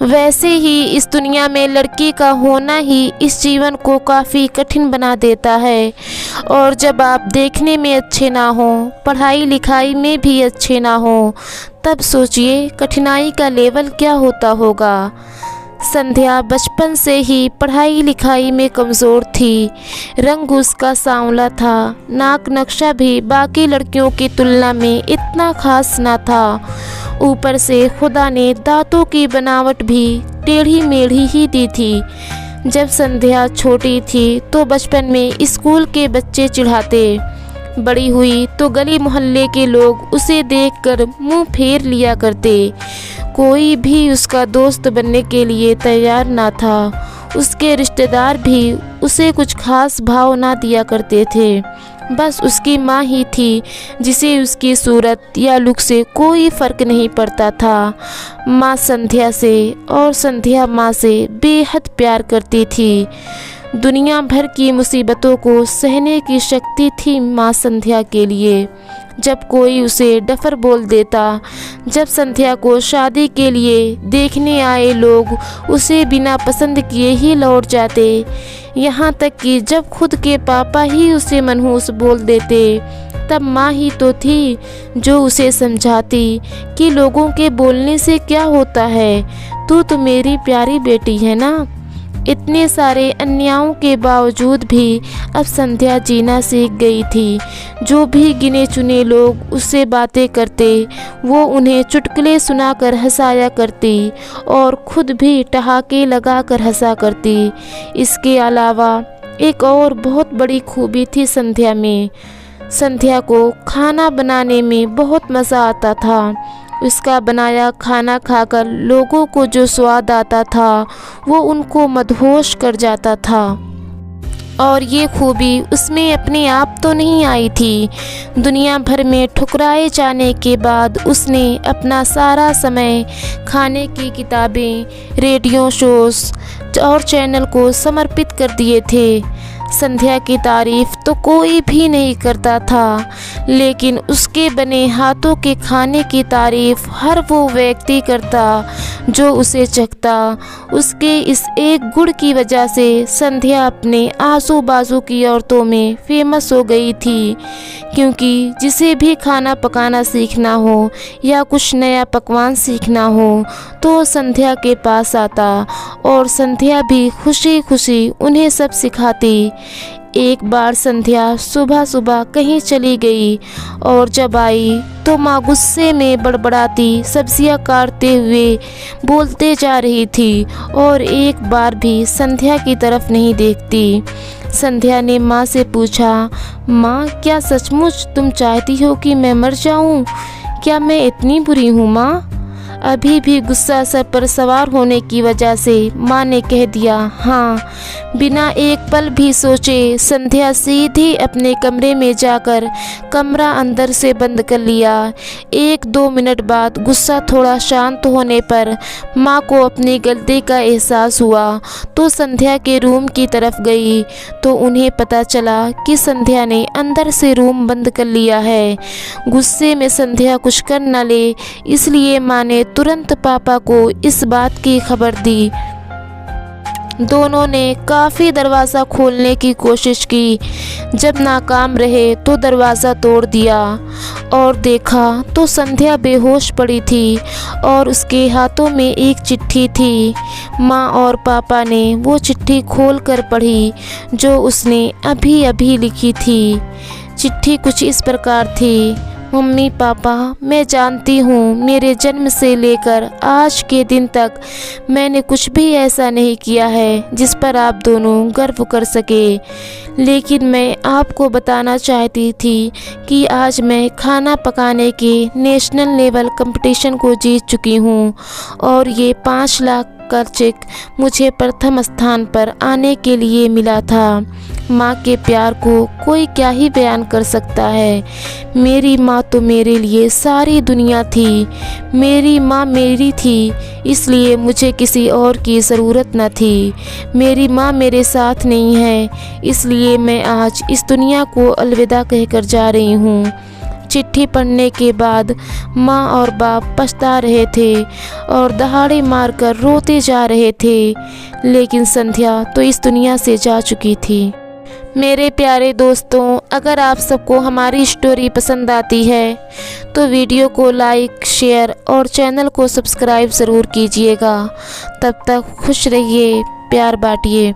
वैसे ही इस दुनिया में लड़की का होना ही इस जीवन को काफ़ी कठिन बना देता है। और जब आप देखने में अच्छे ना हो, पढ़ाई लिखाई में भी अच्छे ना हो, तब सोचिए कठिनाई का लेवल क्या होता होगा। संध्या बचपन से ही पढ़ाई लिखाई में कमज़ोर थी। रंग उसका सांवला था, नाक नक्शा भी बाकी लड़कियों की तुलना में इतना खास ना था। ऊपर से खुदा ने दांतों की बनावट भी टेढ़ी मेढ़ी ही दी थी। जब संध्या छोटी थी तो बचपन में स्कूल के बच्चे चिढ़ाते, बड़ी हुई तो गली मोहल्ले के लोग उसे देखकर मुंह फेर लिया करते। कोई भी उसका दोस्त बनने के लिए तैयार ना था। उसके रिश्तेदार भी उसे कुछ खास भाव ना दिया करते थे। बस उसकी माँ ही थी जिसे उसकी सूरत या लुक से कोई फ़र्क नहीं पड़ता था। माँ संध्या से और संध्या माँ से बेहद प्यार करती थी। दुनिया भर की मुसीबतों को सहने की शक्ति थी माँ संध्या के लिए। जब कोई उसे डफर बोल देता, जब संध्या को शादी के लिए देखने आए लोग उसे बिना पसंद किए ही लौट जाते, यहाँ तक कि जब खुद के पापा ही उसे मनहूस बोल देते, तब माँ ही तो थी जो उसे समझाती कि लोगों के बोलने से क्या होता है, तू तो मेरी प्यारी बेटी है ना। इतने सारे अन्यायों के बावजूद भी अब संध्या जीना सीख गई थी। जो भी गिने चुने लोग उससे बातें करते, वो उन्हें चुटकुले सुनाकर हंसाया करती और खुद भी ठहाके लगाकर हंसा करती। इसके अलावा एक और बहुत बड़ी खूबी थी संध्या में। संध्या को खाना बनाने में बहुत मज़ा आता था। उसका बनाया खाना खाकर लोगों को जो स्वाद आता था वो उनको मदहोश कर जाता था। और ये खूबी उसमें अपने आप तो नहीं आई थी। दुनिया भर में ठुकराए जाने के बाद उसने अपना सारा समय खाने की किताबें, रेडियो शोज़ और चैनल को समर्पित कर दिए थे। संध्या की तारीफ़ तो कोई भी नहीं करता था, लेकिन उसके बने हाथों के खाने की तारीफ़ हर वो व्यक्ति करता जो उसे चखता। उसके इस एक गुण की वजह से संध्या अपने आजू बाजू की औरतों में फेमस हो गई थी, क्योंकि जिसे भी खाना पकाना सीखना हो या कुछ नया पकवान सीखना हो तो संध्या के पास आता और संध्या भी खुशी खुशी उन्हें सब सिखाती। एक बार संध्या सुबह सुबह कहीं चली गई और जब आई तो माँ गुस्से में बड़बड़ाती सब्जियां काटते हुए बोलते जा रही थी और एक बार भी संध्या की तरफ नहीं देखती। संध्या ने माँ से पूछा, माँ क्या सचमुच तुम चाहती हो कि मैं मर जाऊँ? क्या मैं इतनी बुरी हूँ माँ? अभी भी गुस्सा सर पर सवार होने की वजह से माँ ने कह दिया हाँ। बिना एक पल भी सोचे संध्या सीधी अपने कमरे में जाकर कमरा अंदर से बंद कर लिया। 1-2 मिनट बाद गुस्सा थोड़ा शांत होने पर माँ को अपनी गलती का एहसास हुआ तो संध्या के रूम की तरफ गई तो उन्हें पता चला कि संध्या ने अंदर से रूम बंद कर लिया है। गुस्से में संध्या कुछ कर न ले, इसलिए माँ ने तुरंत पापा को इस बात की खबर दी। दोनों ने काफ़ी दरवाज़ा खोलने की कोशिश की। जब नाकाम रहे तो दरवाज़ा तोड़ दिया और देखा तो संध्या बेहोश पड़ी थी और उसके हाथों में एक चिट्ठी थी। माँ और पापा ने वो चिट्ठी खोल कर पढ़ी जो उसने अभी अभी लिखी थी। चिट्ठी कुछ इस प्रकार थी, मम्मी पापा, मैं जानती हूँ मेरे जन्म से लेकर आज के दिन तक मैंने कुछ भी ऐसा नहीं किया है जिस पर आप दोनों गर्व कर सके, लेकिन मैं आपको बताना चाहती थी कि आज मैं खाना पकाने के नेशनल लेवल कंपटीशन को जीत चुकी हूँ और ये 5 लाख का चेक मुझे प्रथम स्थान पर आने के लिए मिला था। माँ के प्यार को कोई क्या ही बयान कर सकता है। मेरी माँ तो मेरे लिए सारी दुनिया थी। मेरी माँ मेरी थी, इसलिए मुझे किसी और की ज़रूरत न थी। मेरी माँ मेरे साथ नहीं है, इसलिए मैं आज इस दुनिया को अलविदा कहकर जा रही हूँ। चिट्ठी पढ़ने के बाद माँ और बाप पछता रहे थे और दहाड़े मारकर रोते जा रहे थे, लेकिन संध्या तो इस दुनिया से जा चुकी थी। मेरे प्यारे दोस्तों, अगर आप सबको हमारी स्टोरी पसंद आती है तो वीडियो को लाइक, शेयर और चैनल को सब्सक्राइब ज़रूर कीजिएगा। तब तक खुश रहिए, प्यार बांटिए।